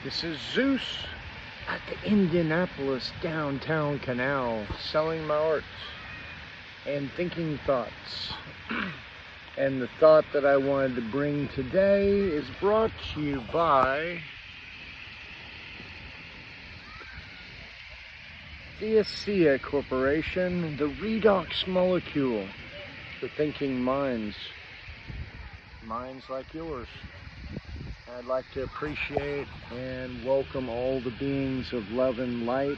This is Zeus at the Indianapolis downtown canal, selling my art and thinking thoughts. And the thought that I wanted to bring today is brought to you by the ASEA Corporation, the redox molecule for thinking minds like yours. I'd like to appreciate and welcome all the beings of love and light.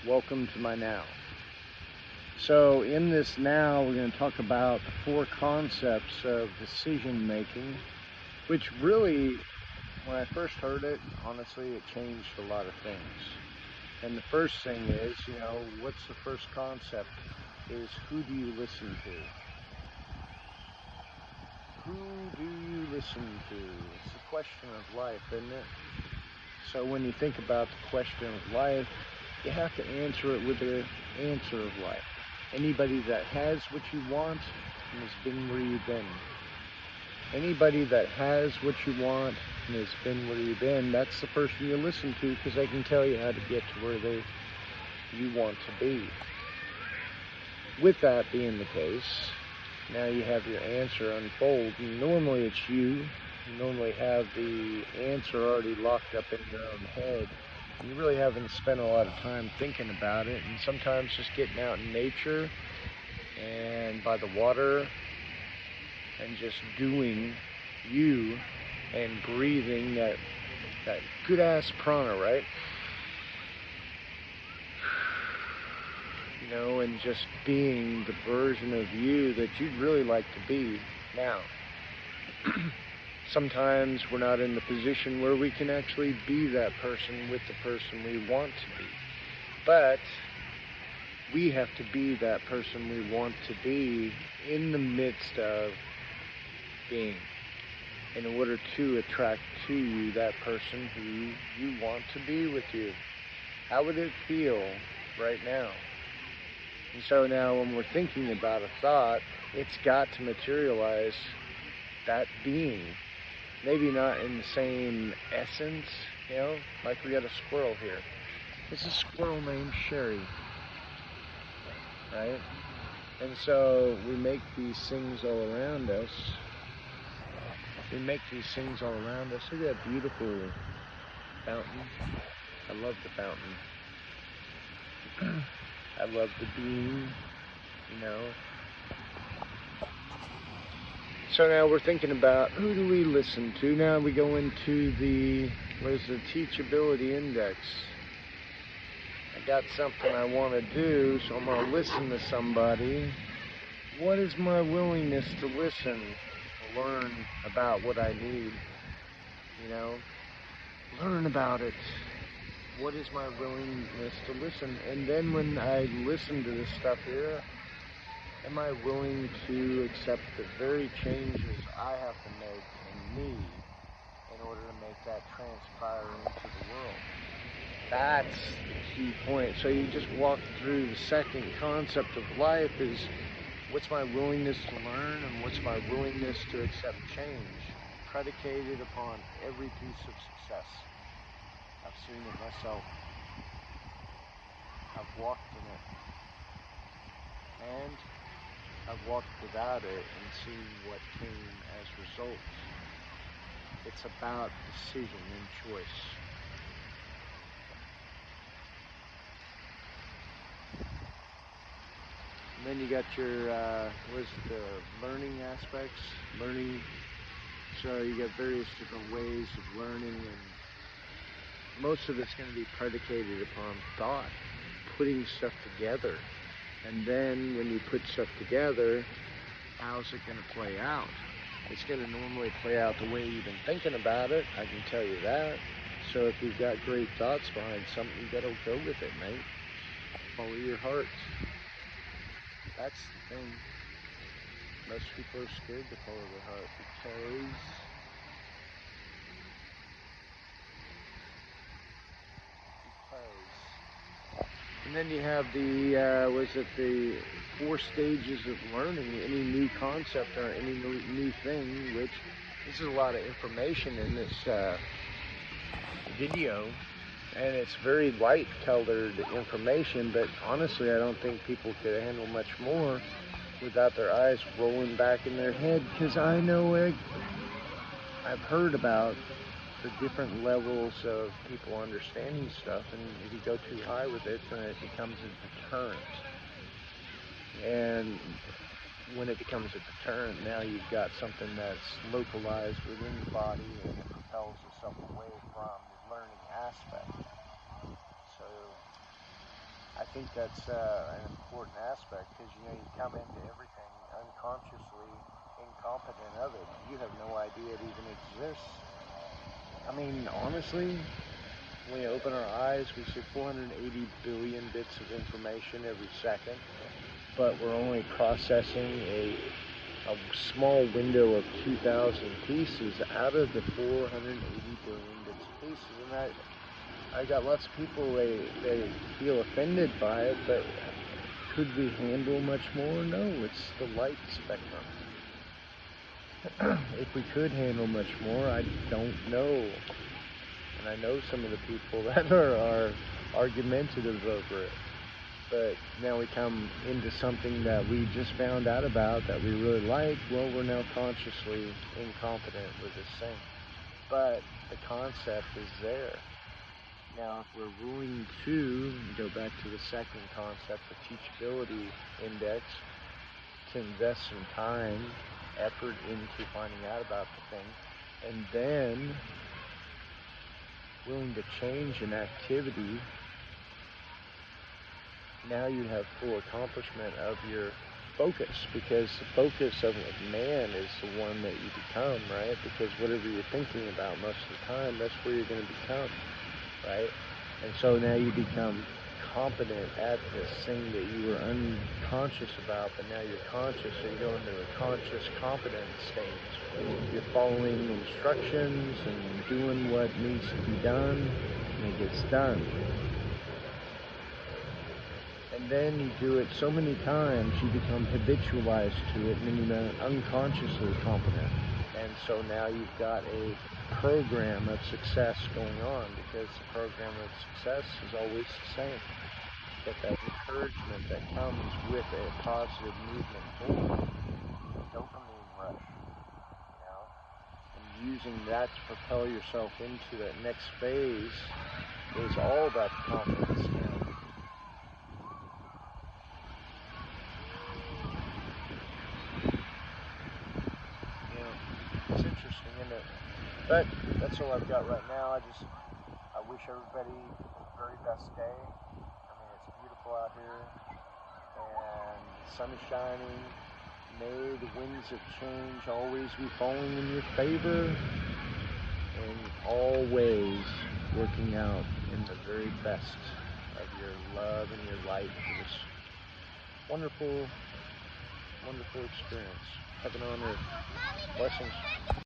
Welcome to my now. So in this now, we're going to talk about the 4 concepts of decision making, which really, when I first heard it, honestly, it changed a lot of things. And the first thing is, what's the first concept? Is who do you listen to? Who do you listen to? It's a question of life, isn't it? So when you think about the question of life, you have to answer it with the answer of life. Anybody that has what you want has been where you've been. Anybody that has what you want and has been where you've been, that's the person you listen to, because they can tell you how to get to where you want to be. With that being the case, now you have your answer unfold, and normally it's you. You normally have the answer already locked up in your own head. And you really haven't spent a lot of time thinking about it, and sometimes just getting out in nature and by the water and just doing you and breathing that good ass prana, right? And just being the version of you that you'd really like to be now. Sometimes we're not in the position where we can actually be that person with the person we want to be. But we have to be that person we want to be in the midst of being, in order to attract to you that person who you want to be with you. How would it feel right now? And so now when we're thinking about a thought, it's got to materialize that being. Maybe not in the same essence, like we got a squirrel here. It's a squirrel named Sherry, right? And so we make these things all around us. Look at that beautiful fountain. I love the fountain. I love the beam, So now we're thinking about who do we listen to. Now we go into the teachability index. I got something I want to do, so I'm going to listen to somebody. What is my willingness to listen, to learn about what I need? Learn about it. What is my willingness to listen? And then when I listen to this stuff here, am I willing to accept the very changes I have to make in me in order to make that transpire into the world? That's the key point. So you just walk through the second concept of life is, what's my willingness to learn and what's my willingness to accept change, predicated upon every piece of success. I've seen it myself. I've walked in it. And I've walked without it and seen what came as results. It's about decision and choice. And then you got your, the learning aspects. So you got various different ways of learning, and most of it's going to be predicated upon thought, putting stuff together. And then when you put stuff together, how's it going to play out? It's going to normally play out the way you've been thinking about it, I can tell you that. So if you've got great thoughts behind something, you got to go with it, mate. Follow your heart. That's the thing. Most people are scared to follow their heart because and then you have the 4 stages of learning any new concept or any new thing, which this is a lot of information in this video, and it's very light colored information, but honestly I don't think people could handle much more without their eyes rolling back in their head, because I know I've heard about the different levels of people understanding stuff, and if you go too high with it, then it becomes a deterrent. And when it becomes a deterrent, now you've got something that's localized within the body, and it propels yourself away from the learning aspect. So I think that's an important aspect, because you come into everything unconsciously incompetent of it. You have no idea it even exists. I mean, honestly, when we open our eyes, we see 480 billion bits of information every second, but we're only processing a small window of 2,000 pieces out of the 480 billion bits of pieces. And I got lots of people, they feel offended by it, but could we handle much more? No, it's the light spectrum. If we could handle much more, I don't know. And I know some of the people that are argumentative over it. But now we come into something that we just found out about that we really like. Well, we're now consciously incompetent with this thing. But the concept is there. Now, if we're willing to go back to the second concept, the teachability index, to invest some time, effort into finding out about the thing, and then willing to change an activity, now you have full accomplishment of your focus, because the focus of man is the one that you become, right? Because whatever you're thinking about most of the time, that's where you're going to become, right? And so now you become competent at this thing that you were unconscious about, but now you're conscious, so you go into a conscious, competent state. You're following instructions and doing what needs to be done, and it gets done. And then you do it so many times, you become habitualized to it, meaning you're unconsciously competent. And so now you've got a program of success going on, because the program of success is always the same. You get that encouragement that comes with a positive movement forward, dopamine rush, and using that to propel yourself into that next phase is all about the confidence. It's interesting, isn't it? But that's all I've got right now. I wish everybody the very best day. I mean, it's beautiful out here, and the sun is shining. May the winds of change always be falling in your favor, and always working out in the very best of your love and your light for this wonderful, wonderful experience. Heaven on earth. Blessings.